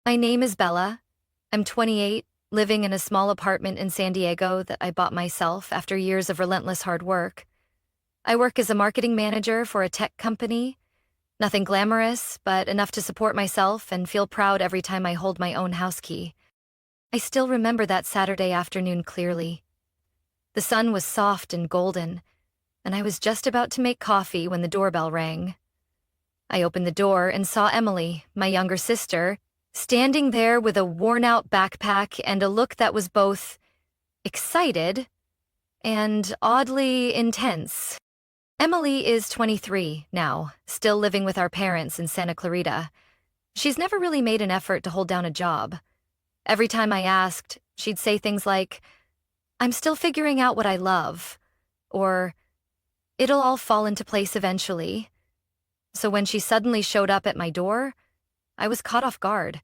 My name is Bella. I'm 28, living in a small apartment in San Diego that I bought myself after years of relentless hard work. I work as a marketing manager for a tech company. Nothing glamorous, but enough to support myself and feel proud every time I hold my own house key. I still remember that Saturday afternoon clearly. The sun was soft and golden, and I was just about to make coffee when the doorbell rang. I opened the door and saw Emily, my younger sister, standing there with a worn-out backpack and a look that was both excited and oddly intense. Emily is 23 now, still living with our parents in Santa Clarita. She's never really made an effort to hold down a job. Every time I asked, she'd say things like, "I'm still figuring out what I love," or, "It'll all fall into place eventually." So when she suddenly showed up at my door, I was caught off guard.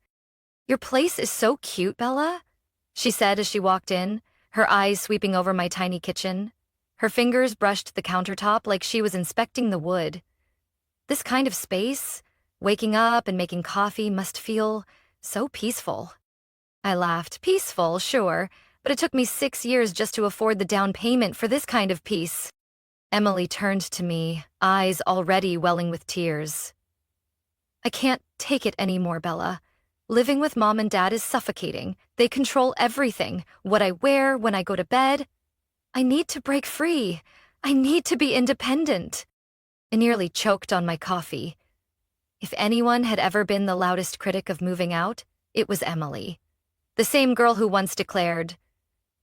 "Your place is so cute, Bella," she said as she walked in, her eyes sweeping over my tiny kitchen. Her fingers brushed the countertop like she was inspecting the wood. This kind of space, waking up and making coffee, must feel so peaceful. I laughed. Peaceful, sure, but it took me 6 years just to afford the down payment for this kind of peace. Emily turned to me, eyes already welling with tears. "I can't take it anymore, Bella. Living with Mom and Dad is suffocating. They control everything, what I wear, when I go to bed. I need to break free. I need to be independent." I nearly choked on my coffee. If anyone had ever been the loudest critic of moving out, it was Emily. The same girl who once declared,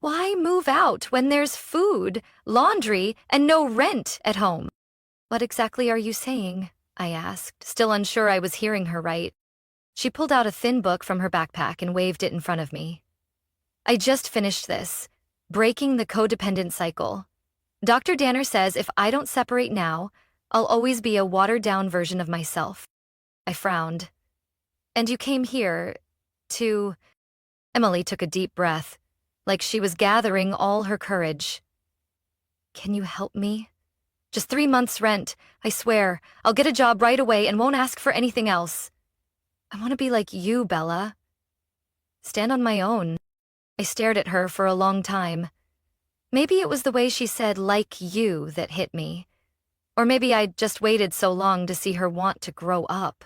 "Why move out when there's food, laundry, and no rent at home?" "What exactly are you saying?" I asked, still unsure I was hearing her right. She pulled out a thin book from her backpack and waved it in front of me. "I just finished this, Breaking the Codependent Cycle. Dr. Danner says if I don't separate now, I'll always be a watered-down version of myself." I frowned. "And you came here to—" Emily took a deep breath, like she was gathering all her courage. "Can you help me? Just 3 months' rent, I swear. I'll get a job right away and won't ask for anything else. I want to be like you, Bella. Stand on my own." I stared at her for a long time. Maybe it was the way she said "like you" that hit me. Or maybe I'd just waited so long to see her want to grow up.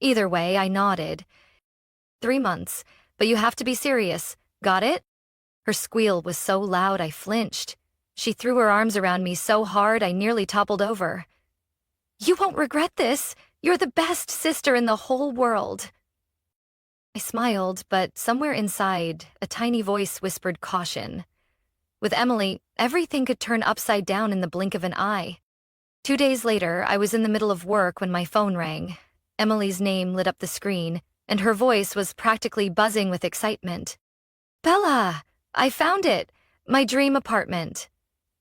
Either way, I nodded. 3 months, but you have to be serious. Got it?" Her squeal was so loud I flinched. She threw her arms around me so hard I nearly toppled over. "You won't regret this. You're the best sister in the whole world." I smiled, but somewhere inside, a tiny voice whispered caution. With Emily, everything could turn upside down in the blink of an eye. 2 days later, I was in the middle of work when my phone rang. Emily's name lit up the screen, and her voice was practically buzzing with excitement. "Bella, I found it! My dream apartment.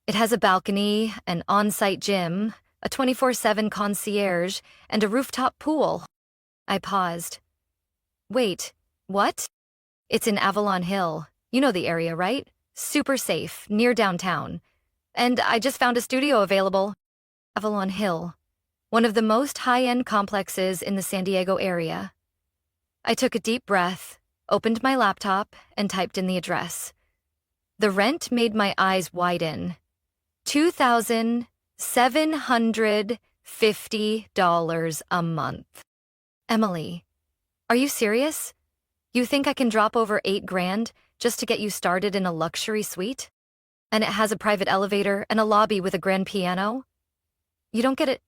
It has a balcony, an on-site gym, a 24/7 concierge, and a rooftop pool." I paused. "Wait, what?" "It's in Avalon Hill. You know the area, right? Super safe, near downtown. And I just found a studio available." Avalon Hill, one of the most high-end complexes in the San Diego area. I took a deep breath, opened my laptop, and typed in the address. The rent made my eyes widen. $2,750 a month. "Emily, are you serious? You think I can drop over 8 grand just to get you started in a luxury suite? And it has a private elevator and a lobby with a grand piano? You don't get it.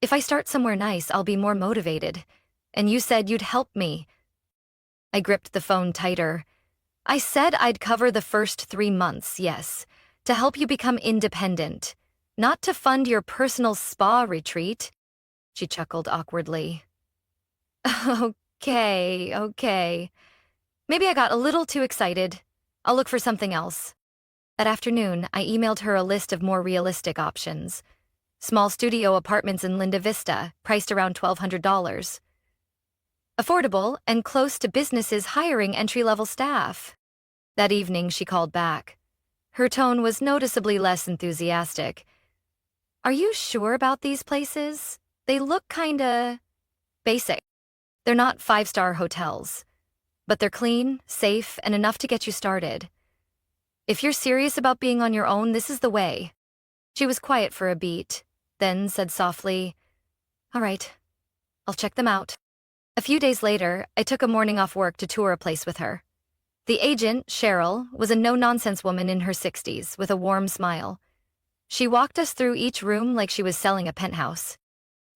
If I start somewhere nice, I'll be more motivated. And you said you'd help me." I gripped the phone tighter. "I said I'd cover the first 3 months, yes, to help you become independent, not to fund your personal spa retreat." She chuckled awkwardly. Okay. Maybe I got a little too excited. I'll look for something else." That afternoon, I emailed her a list of more realistic options. Small studio apartments in Linda Vista, priced around $1,200. Affordable and close to businesses hiring entry-level staff. That evening, she called back. Her tone was noticeably less enthusiastic. "Are you sure about these places? They look kinda basic." They're not five-star hotels, but they're clean, safe, and enough to get you started. If you're serious about being on your own, this is the way. She was quiet for a beat, then said softly, "All right, I'll check them out." A few days later, I took a morning off work to tour a place with her. The agent, Cheryl, was a no-nonsense woman in her 60s with a warm smile. She walked us through each room like she was selling a penthouse.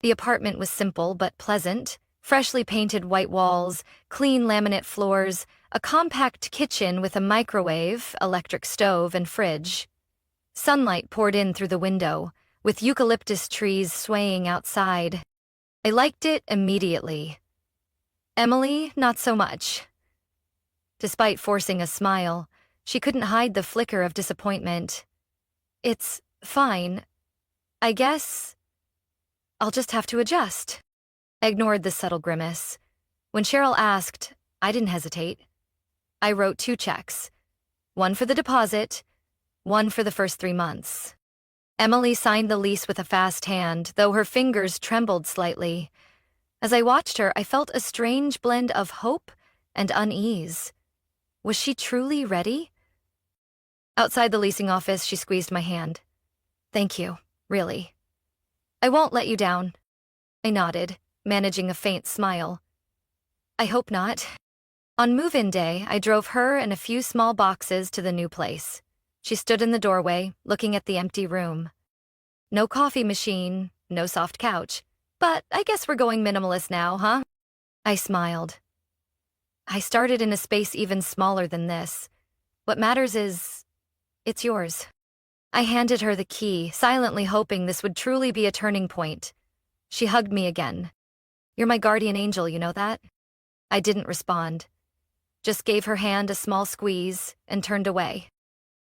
The apartment was simple but pleasant, freshly painted white walls, clean laminate floors, a compact kitchen with a microwave, electric stove, and fridge. Sunlight poured in through the window, with eucalyptus trees swaying outside. I liked it immediately. Emily, not so much. Despite forcing a smile, she couldn't hide the flicker of disappointment. "It's fine. I guess I'll just have to adjust." I ignored the subtle grimace. When Cheryl asked, I didn't hesitate. I wrote 2 checks, one for the deposit, one for the first 3 months. Emily signed the lease with a fast hand, though her fingers trembled slightly. As I watched her, I felt a strange blend of hope and unease. Was she truly ready? Outside the leasing office, she squeezed my hand. "Thank you, really. I won't let you down." I nodded, managing a faint smile. "I hope not." On move-in day, I drove her and a few small boxes to the new place. She stood in the doorway, looking at the empty room. No coffee machine, no soft couch. But I guess we're going minimalist now, huh? I smiled. I started in a space even smaller than this. What matters is, it's yours. I handed her the key, silently hoping this would truly be a turning point. She hugged me again. "You're my guardian angel, you know that?" I didn't respond. Just gave her hand a small squeeze and turned away.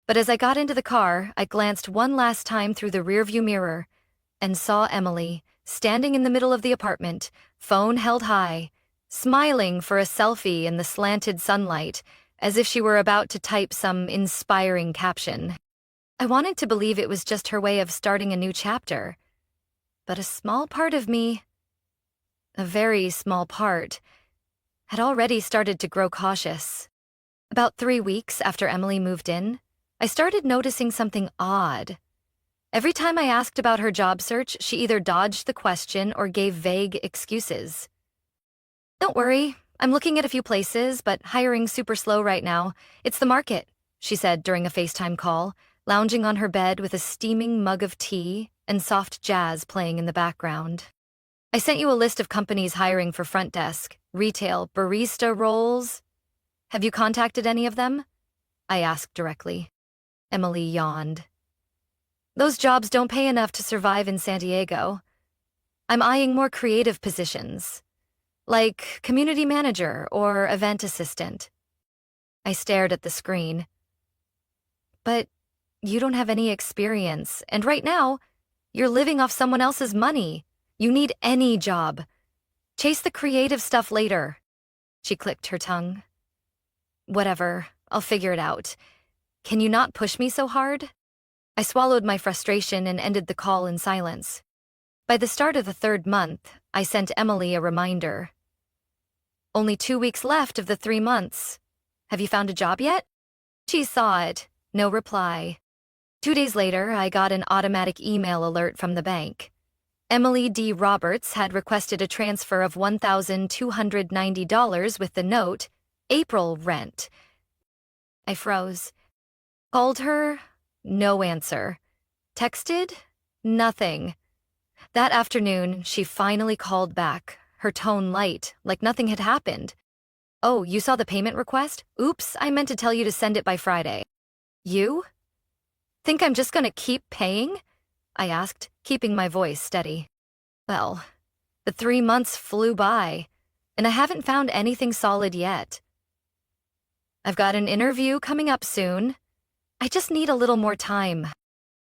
But as I got into the car, I glanced one last time through the rearview mirror and saw Emily, standing in the middle of the apartment, phone held high, smiling for a selfie in the slanted sunlight, as if she were about to type some inspiring caption. I wanted to believe it was just her way of starting a new chapter. But a small part of me, a very small part, had already started to grow cautious. About 3 weeks after Emily moved in, I started noticing something odd. Every time I asked about her job search, she either dodged the question or gave vague excuses. "Don't worry, I'm looking at a few places, but hiring's super slow right now. It's the market," she said during a FaceTime call, lounging on her bed with a steaming mug of tea and soft jazz playing in the background. "I sent you a list of companies hiring for front desk, retail, barista roles. Have you contacted any of them?" I asked directly. Emily yawned. "Those jobs don't pay enough to survive in San Diego. I'm eyeing more creative positions, like community manager or event assistant." I stared at the screen. "But you don't have any experience, and right now, you're living off someone else's money. You need any job. Chase the creative stuff later." She clicked her tongue. "Whatever, I'll figure it out. Can you not push me so hard?" I swallowed my frustration and ended the call in silence. By the start of the 3rd month, I sent Emily a reminder. "Only 2 weeks left of the 3 months. Have you found a job yet?" She saw it. No reply. 2 days later, I got an automatic email alert from the bank. Emily D. Roberts had requested a transfer of $1,290 with the note, "April rent." I froze. Called her, no answer. Texted, nothing. That afternoon, she finally called back, her tone light, like nothing had happened. "Oh, you saw the payment request? Oops, I meant to tell you to send it by Friday." "You? Think I'm just gonna keep paying?" I asked, keeping my voice steady. "Well, the 3 months flew by, and I haven't found anything solid yet. I've got an interview coming up soon. I just need a little more time."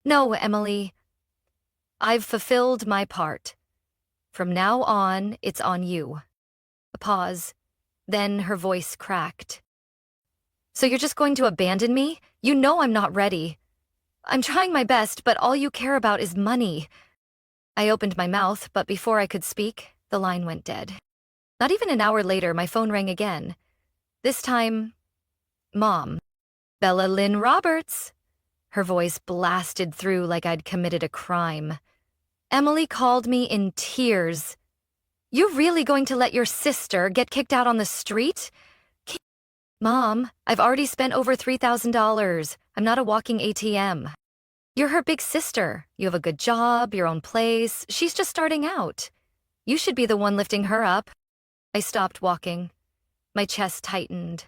"No, Emily. I've fulfilled my part. From now on, it's on you." A pause. Then her voice cracked. "So you're just going to abandon me? You know I'm not ready. I'm trying my best, but all you care about is money." I opened my mouth, but before I could speak, the line went dead. Not even an hour later, my phone rang again. This time, Mom. Bella Lynn Roberts. Her voice blasted through like I'd committed a crime. Emily called me in tears. "You really going to let your sister get kicked out on the street?" "Mom, I've already spent over $3,000. I'm not a walking ATM. You're her big sister. You have a good job, your own place. She's just starting out. You should be the one lifting her up." I stopped walking. My chest tightened.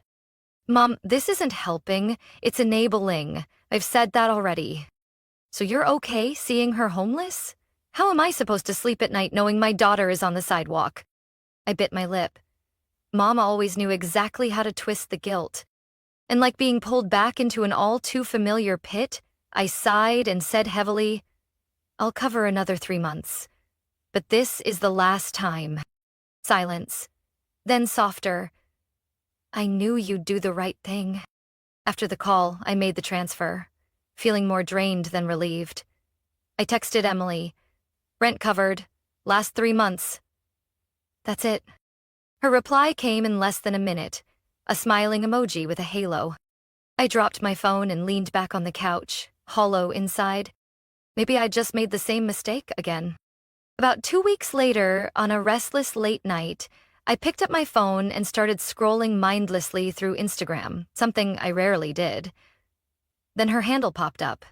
"Mom, this isn't helping. It's enabling. I've said that already." "So you're okay seeing her homeless? How am I supposed to sleep at night knowing my daughter is on the sidewalk?" I bit my lip. Mom always knew exactly how to twist the guilt. And like being pulled back into an all-too-familiar pit, I sighed and said heavily, "I'll cover another 3 months. But this is the last time." Silence. Then softer. "I knew you'd do the right thing." After the call, I made the transfer, feeling more drained than relieved. I texted Emily, "Rent covered. Last 3 months. That's it." Her reply came in less than a minute, a smiling emoji with a halo. I dropped my phone and leaned back on the couch, hollow inside. Maybe I'd just made the same mistake again. About 2 weeks later, on a restless late night, I picked up my phone and started scrolling mindlessly through Instagram, something I rarely did. Then her handle popped up.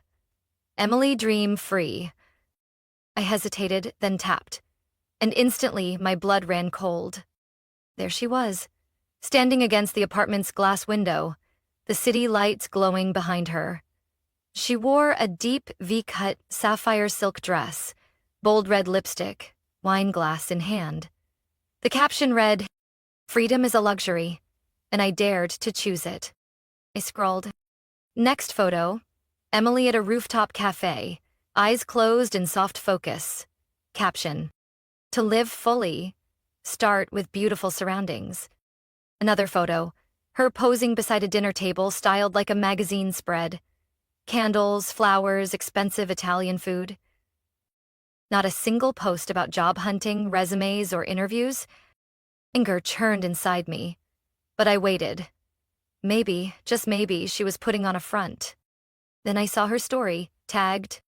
Emily Dream Free. I hesitated, then tapped. And instantly, my blood ran cold. There she was, standing against the apartment's glass window, the city lights glowing behind her. She wore a deep V-cut sapphire silk dress, bold red lipstick, wine glass in hand. The caption read, "Freedom is a luxury," and I dared to choose it. I scrolled. Next photo, Emily at a rooftop cafe, eyes closed in soft focus. Caption, "To live fully, start with beautiful surroundings." Another photo, her posing beside a dinner table styled like a magazine spread. Candles, flowers, expensive Italian food. Not a single post about job hunting, resumes, or interviews. Anger churned inside me, but I waited. Maybe, just maybe, she was putting on a front. Then I saw her story, tagged,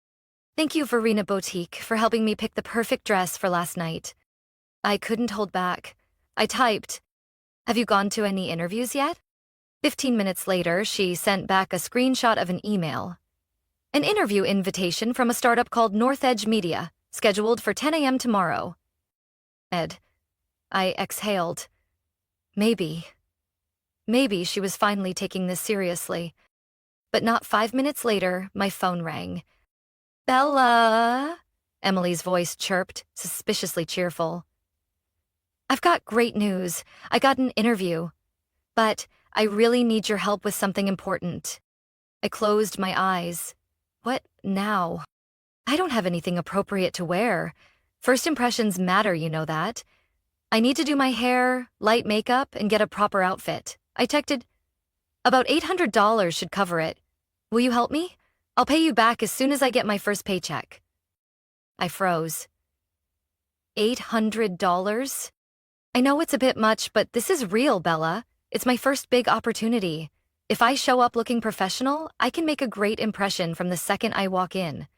"Thank you, Verena Boutique, for helping me pick the perfect dress for last night." I couldn't hold back. I typed, "Have you gone to any interviews yet?" 15 minutes later, she sent back a screenshot of an email. "An interview invitation from a startup called North Edge Media, scheduled for 10 a.m. tomorrow." I exhaled. Maybe she was finally taking this seriously. But not 5 minutes later, my phone rang. "Bella," Emily's voice chirped, suspiciously cheerful. "I've got great news. I got an interview. But I really need your help with something important." I closed my eyes. What now? I don't have anything appropriate to wear. First impressions matter, you know that. I need to do my hair, light makeup, and get a proper outfit. I texted, "About $800 should cover it. Will you help me? I'll pay you back as soon as I get my first paycheck." I froze. $800? I know it's a bit much, but this is real, Bella. It's my first big opportunity. If I show up looking professional, I can make a great impression from the second I walk in.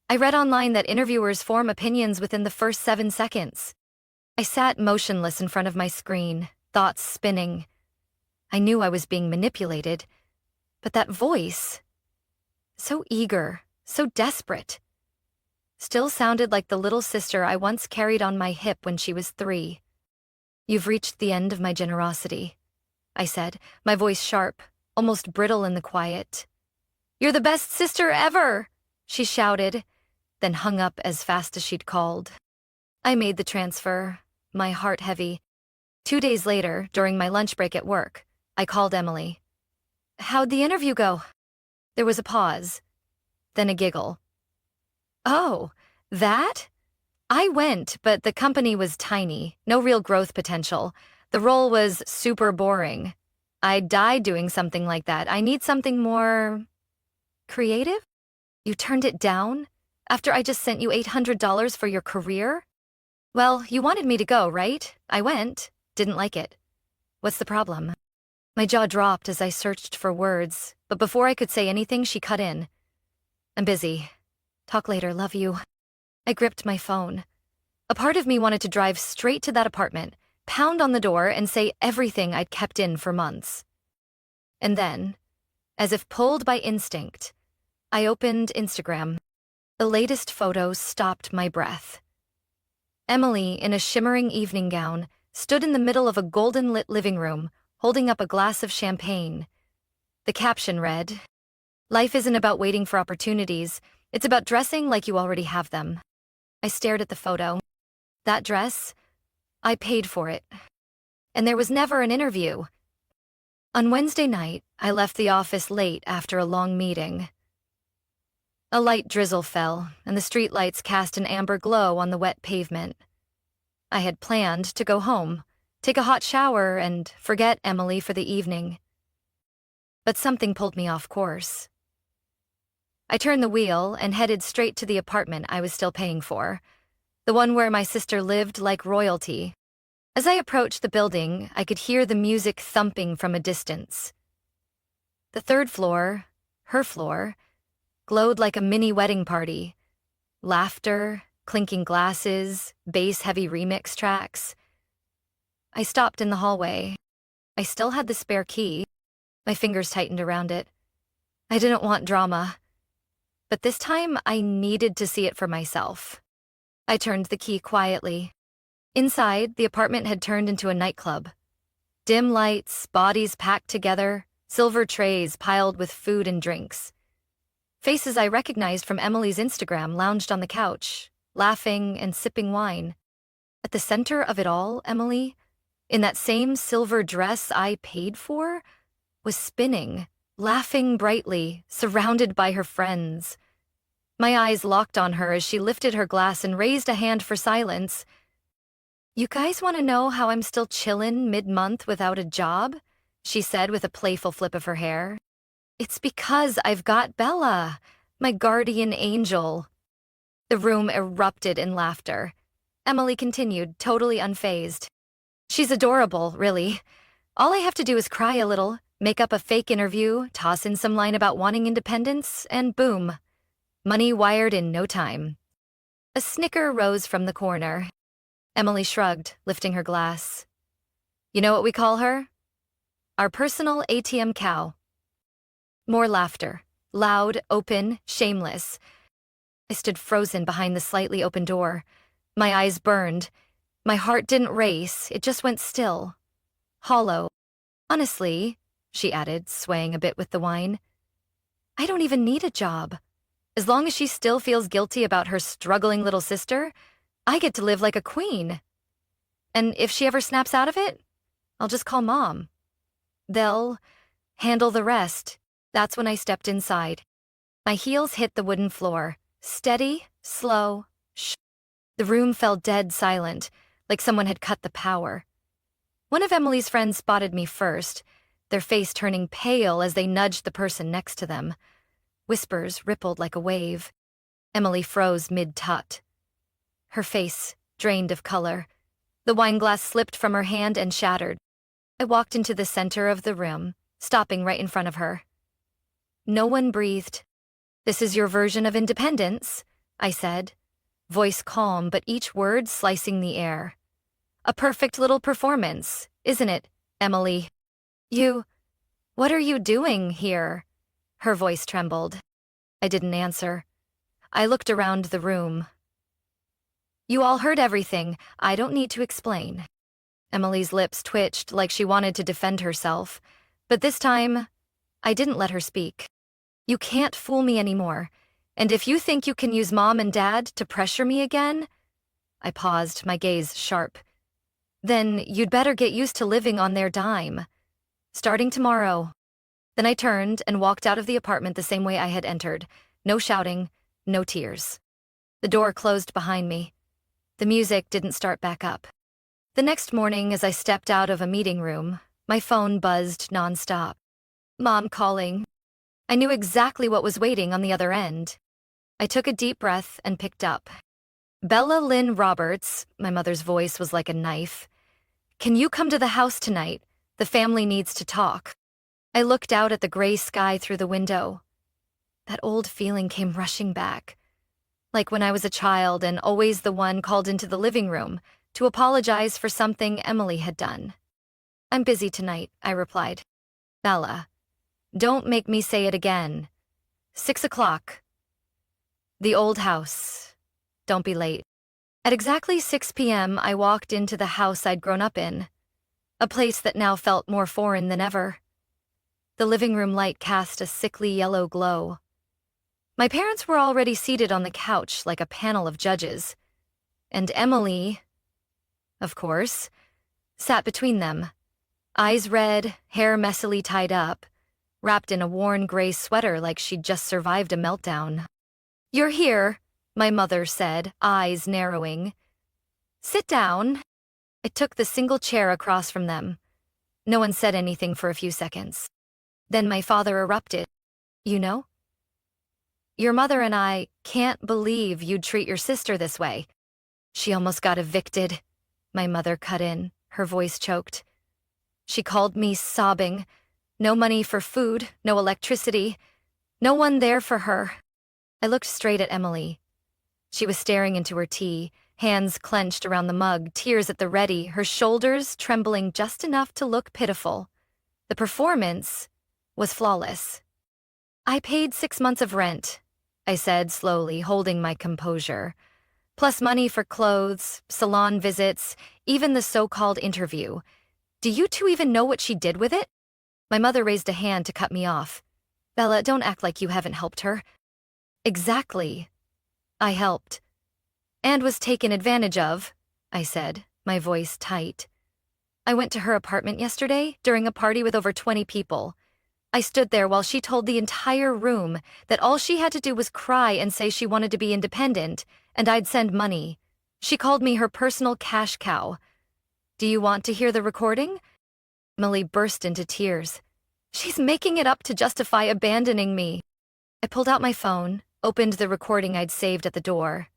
I read online that interviewers form opinions within the first 7 seconds. I sat motionless in front of my screen, thoughts spinning. I knew I was being manipulated, but that voice, so eager, so desperate, still sounded like the little sister I once carried on my hip when she was 3. "You've reached the end of my generosity," I said, my voice sharp, almost brittle in the quiet. "You're the best sister ever," she shouted, then hung up as fast as she'd called. I made the transfer, my heart heavy. 2 days later, during my lunch break at work, I called Emily. "How'd the interview go?" There was a pause, then a giggle. "Oh, that? I went, but the company was tiny, no real growth potential. The role was super boring. I'd die doing something like that. I need something more creative?" "You turned it down? After I just sent you $800 for your career?" "Well, you wanted me to go, right? I went. Didn't like it. What's the problem? My jaw dropped as I searched for words, but before I could say anything, she cut in. I'm busy. Talk later, love you. I gripped my phone. A part of me wanted to drive straight to that apartment, pound on the door, and say everything I'd kept in for months. And then, as if pulled by instinct, I opened Instagram. The latest photos stopped my breath. Emily, in a shimmering evening gown, stood in the middle of a golden-lit living room, holding up a glass of champagne. The caption read, "Life isn't about waiting for opportunities, it's about dressing like you already have them." I stared at the photo. That dress, I paid for it. And there was never an interview. On Wednesday night, I left the office late after a long meeting. A light drizzle fell, and the streetlights cast an amber glow on the wet pavement. I had planned to go home, take a hot shower, and forget Emily for the evening. But something pulled me off course. I turned the wheel and headed straight to the apartment I was still paying for, the one where my sister lived like royalty. As I approached the building, I could hear the music thumping from a distance. The third floor, her floor, glowed like a mini wedding party. Laughter, clinking glasses, bass-heavy remix tracks. I stopped in the hallway. I still had the spare key. My fingers tightened around it. I didn't want drama. But this time, I needed to see it for myself. I turned the key quietly. Inside, the apartment had turned into a nightclub. Dim lights, bodies packed together, silver trays piled with food and drinks. Faces I recognized from Emily's Instagram lounged on the couch, laughing and sipping wine. At the center of it all, Emily, in that same silver dress I paid for, was spinning, laughing brightly, surrounded by her friends. My eyes locked on her as she lifted her glass and raised a hand for silence. "You guys want to know how I'm still chillin' mid-month without a job?" she said with a playful flip of her hair. "It's because I've got Bella, my guardian angel." The room erupted in laughter. Emily continued, totally unfazed. "She's adorable, really. All I have to do is cry a little, make up a fake interview, toss in some line about wanting independence, and boom. Money wired in no time." A snicker rose from the corner. Emily shrugged, lifting her glass. "You know what we call her? Our personal ATM cow." More laughter. Loud, open, shameless. I stood frozen behind the slightly open door. My eyes burned. My heart didn't race, it just went still. Hollow. "Honestly," she added, swaying a bit with the wine, "I don't even need a job. As long as she still feels guilty about her struggling little sister, I get to live like a queen. And if she ever snaps out of it, I'll just call Mom. They'll handle the rest." That's when I stepped inside. My heels hit the wooden floor. Steady, slow, shh. The room fell dead silent, like someone had cut the power. One of Emily's friends spotted me first, their face turning pale as they nudged the person next to them. Whispers rippled like a wave. Emily froze mid-tut. Her face drained of color. The wineglass slipped from her hand and shattered. I walked into the center of the room, stopping right in front of her. No one breathed. "This is your version of independence," I said, voice calm but each word slicing the air. "A perfect little performance, isn't it, Emily?" What are you doing here?" Her voice trembled. I didn't answer. I looked around the room. "You all heard everything. I don't need to explain." Emily's lips twitched like she wanted to defend herself, but this time, I didn't let her speak. "You can't fool me anymore, and if you think you can use Mom and Dad to pressure me again—" I paused, my gaze sharp. "Then you'd better get used to living on their dime. Starting tomorrow." Then I turned and walked out of the apartment the same way I had entered. No shouting, no tears. The door closed behind me. The music didn't start back up. The next morning, as I stepped out of a meeting room, my phone buzzed nonstop. Mom calling. I knew exactly what was waiting on the other end. I took a deep breath and picked up. "Bella Lynn Roberts," my mother's voice was like a knife. "Can you come to the house tonight? The family needs to talk." I looked out at the gray sky through the window. That old feeling came rushing back, like when I was a child and always the one called into the living room to apologize for something Emily had done. "I'm busy tonight," I replied. "Bella, don't make me say it again. 6 o'clock. The old house. Don't be late." At exactly 6 p.m., I walked into the house I'd grown up in, a place that now felt more foreign than ever. The living room light cast a sickly yellow glow. My parents were already seated on the couch like a panel of judges, and Emily, of course, sat between them, eyes red, hair messily tied up, wrapped in a worn gray sweater like she'd just survived a meltdown. "You're here," my mother said, eyes narrowing. "Sit down." I took the single chair across from them. No one said anything for a few seconds. Then my father erupted. "You know? Your mother and I can't believe you'd treat your sister this way." "She almost got evicted," my mother cut in, her voice choked. "She called me sobbing. No money for food, no electricity, no one there for her." I looked straight at Emily. She was staring into her tea, hands clenched around the mug, tears at the ready, her shoulders trembling just enough to look pitiful. The performance was flawless. "I paid 6 months of rent," I said slowly, holding my composure. "Plus money for clothes, salon visits, even the so-called interview. Do you two even know what she did with it?" My mother raised a hand to cut me off. "Bella, don't act like you haven't helped her." "Exactly. I helped. And was taken advantage of," I said, my voice tight. "I went to her apartment yesterday during a party with over 20 people. I stood there while she told the entire room that all she had to do was cry and say she wanted to be independent, and I'd send money. She called me her personal cash cow. Do you want to hear the recording?" Emily burst into tears. "She's making it up to justify abandoning me." I pulled out my phone, opened the recording I'd saved at the door.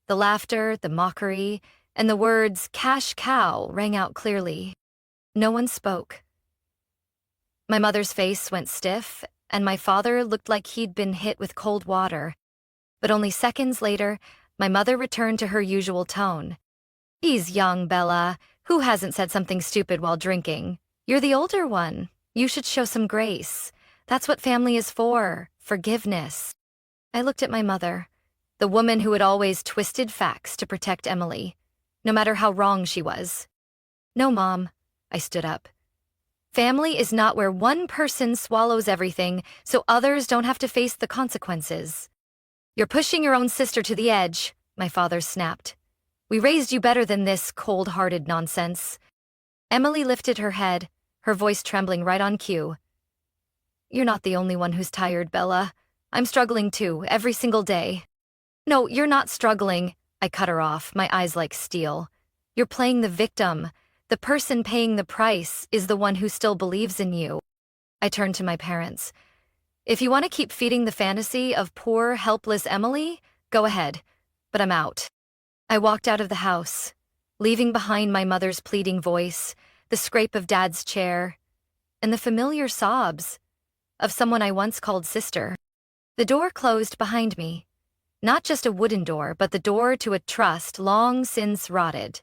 The laughter, the mockery, and the words "cash cow" rang out clearly. No one spoke. My mother's face went stiff, and my father looked like he'd been hit with cold water. But only seconds later, my mother returned to her usual tone. "He's young, Bella. Who hasn't said something stupid while drinking? You're the older one. You should show some grace. That's what family is for, forgiveness." I looked at my mother, the woman who had always twisted facts to protect Emily, no matter how wrong she was. "No, Mom," I stood up. "Family is not where one person swallows everything so others don't have to face the consequences." "You're pushing your own sister to the edge," my father snapped. "We raised you better than this cold-hearted nonsense." Emily lifted her head, her voice trembling right on cue. "You're not the only one who's tired, Bella. I'm struggling too, every single day." "No, you're not struggling," I cut her off, my eyes like steel. "You're playing the victim. The person paying the price is the one who still believes in you." I turned to my parents. "If you want to keep feeding the fantasy of poor, helpless Emily, go ahead, but I'm out." I walked out of the house, leaving behind my mother's pleading voice, the scrape of Dad's chair, and the familiar sobs of someone I once called sister. The door closed behind me. Not just a wooden door, but the door to a trust long since rotted.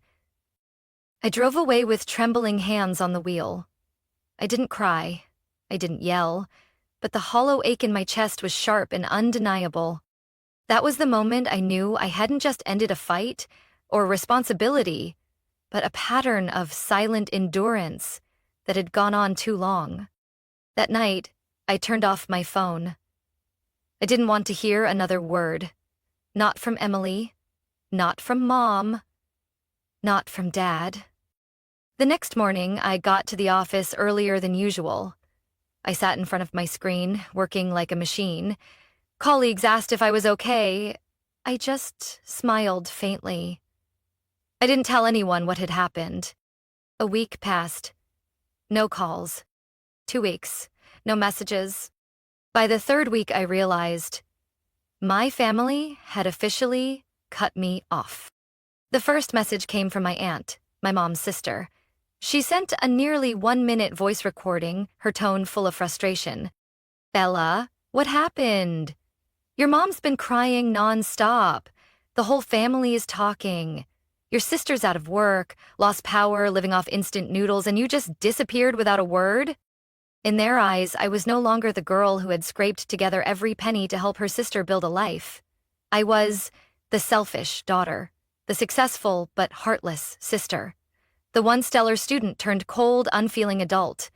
I drove away with trembling hands on the wheel. I didn't cry. I didn't yell. But the hollow ache in my chest was sharp and undeniable. That was the moment I knew I hadn't just ended a fight or responsibility, but a pattern of silent endurance that had gone on too long. That night, I turned off my phone. I didn't want to hear another word. Not from Emily. Not from Mom. Not from Dad. The next morning, I got to the office earlier than usual. I sat in front of my screen, working like a machine. Colleagues asked if I was okay. I just smiled faintly. I didn't tell anyone what had happened. A week passed. No calls. 2 weeks. No messages. By the 3rd week, I realized my family had officially cut me off. The first message came from my aunt, my mom's sister. She sent a nearly 1-minute voice recording, her tone full of frustration. Bella, what happened? Your mom's been crying non-stop. The whole family is talking. Your sister's out of work, lost power, living off instant noodles, and you just disappeared without a word? In their eyes, I was no longer the girl who had scraped together every penny to help her sister build a life. I was the selfish daughter, the successful but heartless sister, the one stellar student turned cold, unfeeling adult.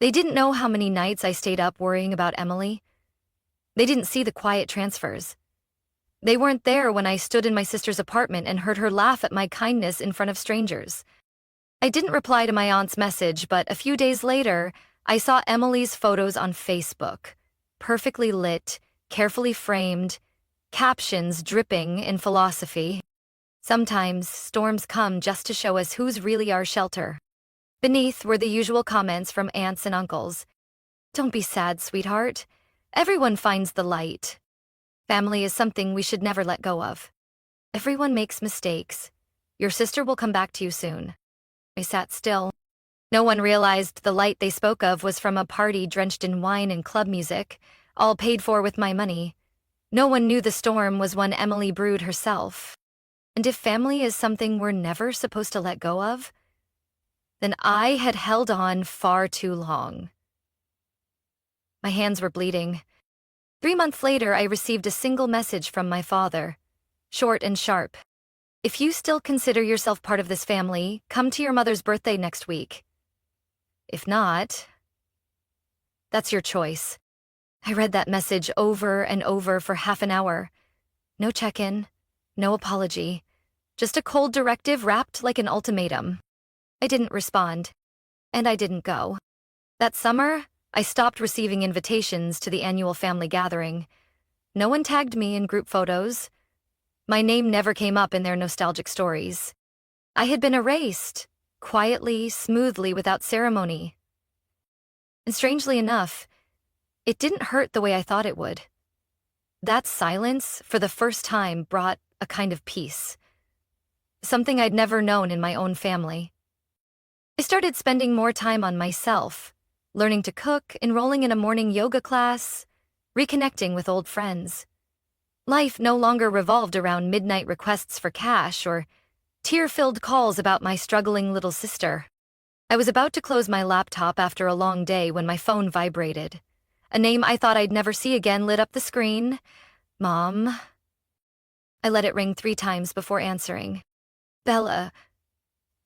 They didn't know how many nights I stayed up worrying about Emily. They didn't see the quiet transfers. They weren't there when I stood in my sister's apartment and heard her laugh at my kindness in front of strangers. I didn't reply to my aunt's message, but a few days later, I saw Emily's photos on Facebook, perfectly lit, carefully framed, captions dripping in philosophy. Sometimes storms come just to show us who's really our shelter. Beneath were the usual comments from aunts and uncles. Don't be sad, sweetheart. Everyone finds the light. Family is something we should never let go of. Everyone makes mistakes. Your sister will come back to you soon. I sat still. No one realized the light they spoke of was from a party drenched in wine and club music, all paid for with my money. No one knew the storm was one Emily brewed herself. And if family is something we're never supposed to let go of, then I had held on far too long. My hands were bleeding. 3 months later, I received a single message from my father, short and sharp. If you still consider yourself part of this family, come to your mother's birthday next week. If not, that's your choice. I read that message over and over for half an hour. No check-in, no apology, just a cold directive wrapped like an ultimatum. I didn't respond, and I didn't go. That summer, I stopped receiving invitations to the annual family gathering. No one tagged me in group photos. My name never came up in their nostalgic stories. I had been erased, quietly, smoothly, without ceremony. And strangely enough, it didn't hurt the way I thought it would. That silence, for the first time, brought a kind of peace. Something I'd never known in my own family. I started spending more time on myself, learning to cook, enrolling in a morning yoga class, reconnecting with old friends. Life no longer revolved around midnight requests for cash or tear-filled calls about my struggling little sister. I was about to close my laptop after a long day when my phone vibrated. A name I thought I'd never see again lit up the screen. Mom. I let it ring 3 times before answering. Bella.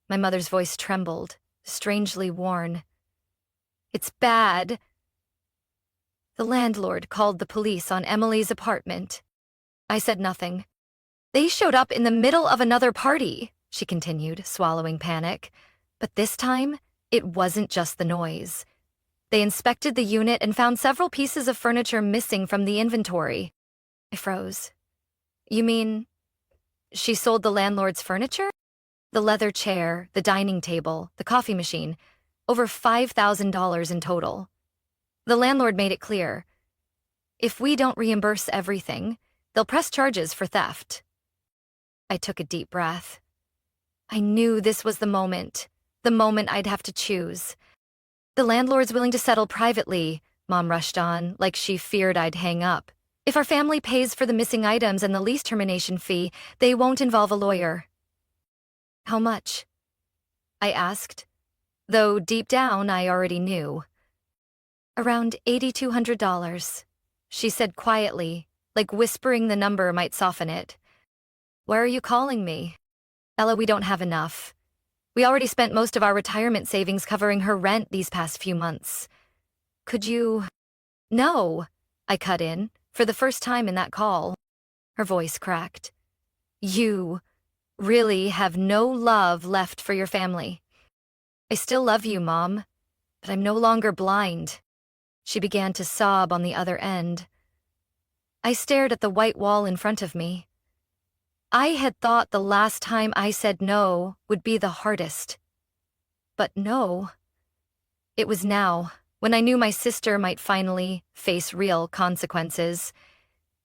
My mother's voice trembled, strangely worn. It's bad. The landlord called the police on Emily's apartment. I said nothing. They showed up in the middle of another party, she continued, swallowing panic. But this time, it wasn't just the noise. They inspected the unit and found several pieces of furniture missing from the inventory. I froze. You mean, she sold the landlord's furniture? The leather chair, the dining table, the coffee machine, over $5,000 in total. The landlord made it clear, if we don't reimburse everything, they'll press charges for theft. I took a deep breath. I knew this was the moment I'd have to choose. The landlord's willing to settle privately, Mom rushed on, like she feared I'd hang up. If our family pays for the missing items and the lease termination fee, they won't involve a lawyer. How much? I asked, though deep down I already knew. Around $8,200, she said quietly, like whispering the number might soften it. Why are you calling me? Ella, we don't have enough. We already spent most of our retirement savings covering her rent these past few months. Could you... No, I cut in, for the first time in that call. Her voice cracked. You really have no love left for your family. I still love you, Mom, but I'm no longer blind. She began to sob on the other end. I stared at the white wall in front of me. I had thought the last time I said no would be the hardest. But no. It was now, when I knew my sister might finally face real consequences,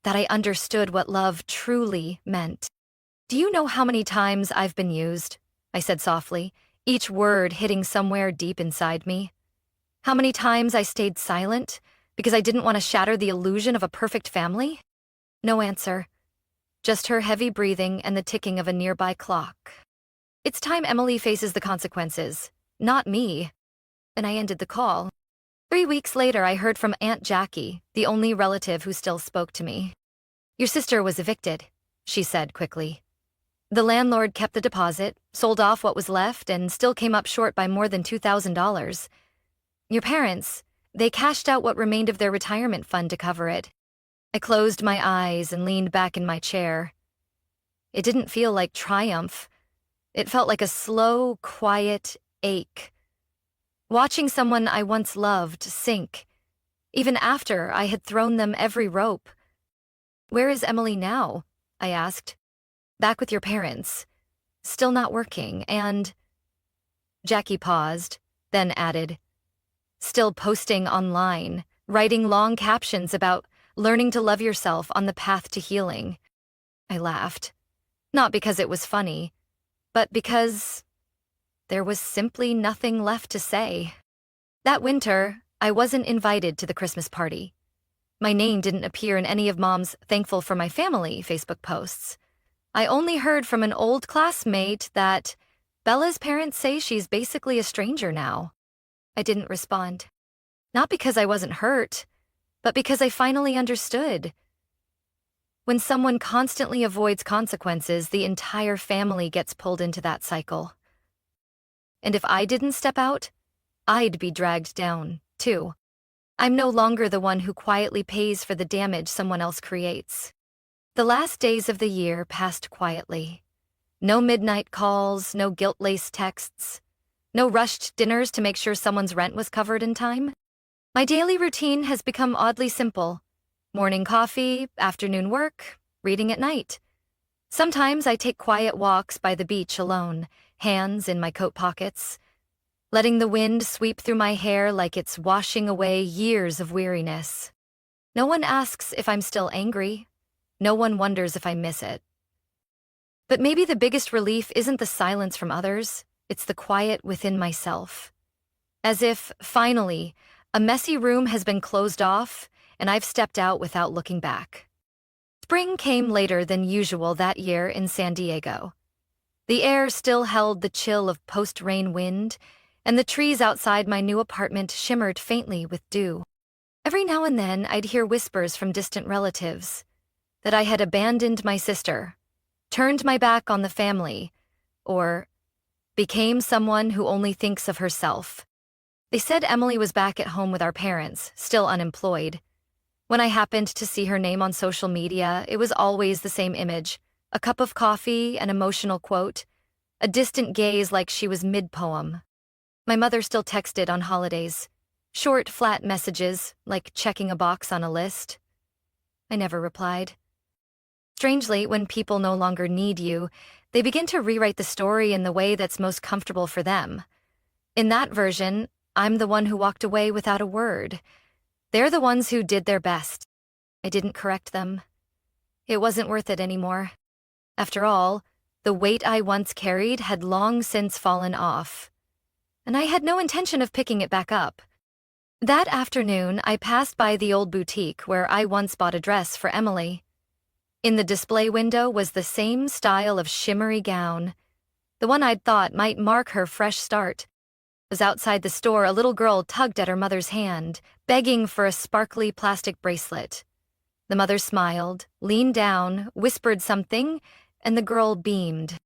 that I understood what love truly meant. Do you know how many times I've been used? I said softly, each word hitting somewhere deep inside me. How many times I stayed silent because I didn't want to shatter the illusion of a perfect family? No answer. Just her heavy breathing and the ticking of a nearby clock. It's time Emily faces the consequences, not me. And I ended the call. 3 weeks later, I heard from Aunt Jackie, the only relative who still spoke to me. "Your sister was evicted," she said quickly. "The landlord kept the deposit, sold off what was left, and still came up short by more than $2,000. Your parents, they cashed out what remained of their retirement fund to cover it." I closed my eyes and leaned back in my chair. It didn't feel like triumph. It felt like a slow, quiet ache. Watching someone I once loved sink, even after I had thrown them every rope. "Where is Emily now?" I asked. "Back with your parents. Still not working, and—" Jackie paused, then added, "Still posting online, writing long captions about learning to love yourself on the path to healing." I laughed, not because it was funny, but because there was simply nothing left to say. That winter, I wasn't invited to the Christmas party. My name didn't appear in any of Mom's "Thankful for My Family" Facebook posts. I only heard from an old classmate that Bella's parents say she's basically a stranger now. I didn't respond. Not because I wasn't hurt, but because I finally understood. When someone constantly avoids consequences, the entire family gets pulled into that cycle. And if I didn't step out, I'd be dragged down, too. I'm no longer the one who quietly pays for the damage someone else creates. The last days of the year passed quietly. No midnight calls, no guilt-laced texts, no rushed dinners to make sure someone's rent was covered in time. My daily routine has become oddly simple. Morning coffee, afternoon work, reading at night. Sometimes I take quiet walks by the beach alone, hands in my coat pockets, letting the wind sweep through my hair like it's washing away years of weariness. No one asks if I'm still angry. No one wonders if I miss it. But maybe the biggest relief isn't the silence from others, it's the quiet within myself. As if, finally, a messy room has been closed off and I've stepped out without looking back. Spring came later than usual that year in San Diego. The air still held the chill of post-rain wind, and the trees outside my new apartment shimmered faintly with dew. Every now and then, I'd hear whispers from distant relatives that I had abandoned my sister, turned my back on the family, or became someone who only thinks of herself. They said Emily was back at home with our parents, still unemployed. When I happened to see her name on social media, it was always the same image: a cup of coffee, an emotional quote, a distant gaze like she was mid-poem. My mother still texted on holidays, short, flat messages, like checking a box on a list. I never replied. Strangely, when people no longer need you, they begin to rewrite the story in the way that's most comfortable for them. In that version, I'm the one who walked away without a word. They're the ones who did their best. I didn't correct them. It wasn't worth it anymore. After all, the weight I once carried had long since fallen off, and I had no intention of picking it back up. That afternoon, I passed by the old boutique where I once bought a dress for Emily. In the display window was the same style of shimmery gown, the one I'd thought might mark her fresh start. As outside the store, a little girl tugged at her mother's hand, begging for a sparkly plastic bracelet. The mother smiled, leaned down, whispered something, and the girl beamed.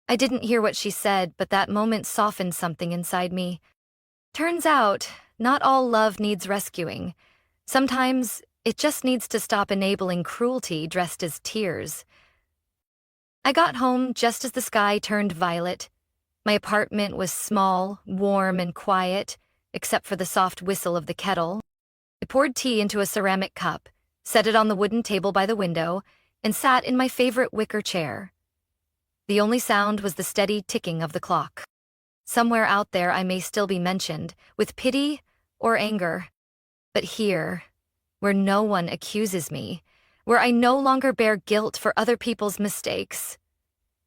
I didn't hear what she said, but that moment softened something inside me. Turns out, not all love needs rescuing. Sometimes it just needs to stop enabling cruelty dressed as tears. I got home just as the sky turned violet. My apartment was small, warm, and quiet, except for the soft whistle of the kettle. I poured tea into a ceramic cup, set it on the wooden table by the window, and sat in my favorite wicker chair. The only sound was the steady ticking of the clock. Somewhere out there I may still be mentioned, with pity or anger. But here, where no one accuses me, where I no longer bear guilt for other people's mistakes,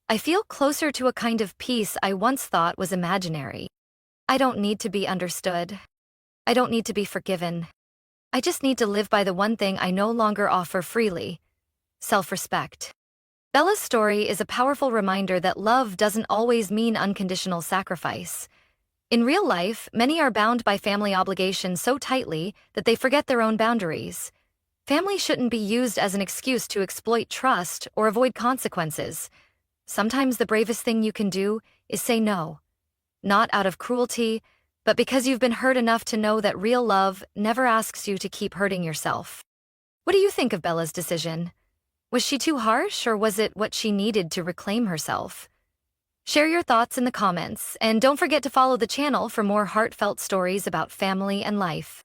I feel closer to a kind of peace I once thought was imaginary. I don't need to be understood. I don't need to be forgiven. I just need to live by the one thing I no longer offer freely: self-respect. Bella's story is a powerful reminder that love doesn't always mean unconditional sacrifice. In real life, many are bound by family obligations so tightly that they forget their own boundaries. Family shouldn't be used as an excuse to exploit trust or avoid consequences. Sometimes the bravest thing you can do is say no. Not out of cruelty, but because you've been hurt enough to know that real love never asks you to keep hurting yourself. What do you think of Bella's decision? Was she too harsh, or was it what she needed to reclaim herself? Share your thoughts in the comments, and don't forget to follow the channel for more heartfelt stories about family and life.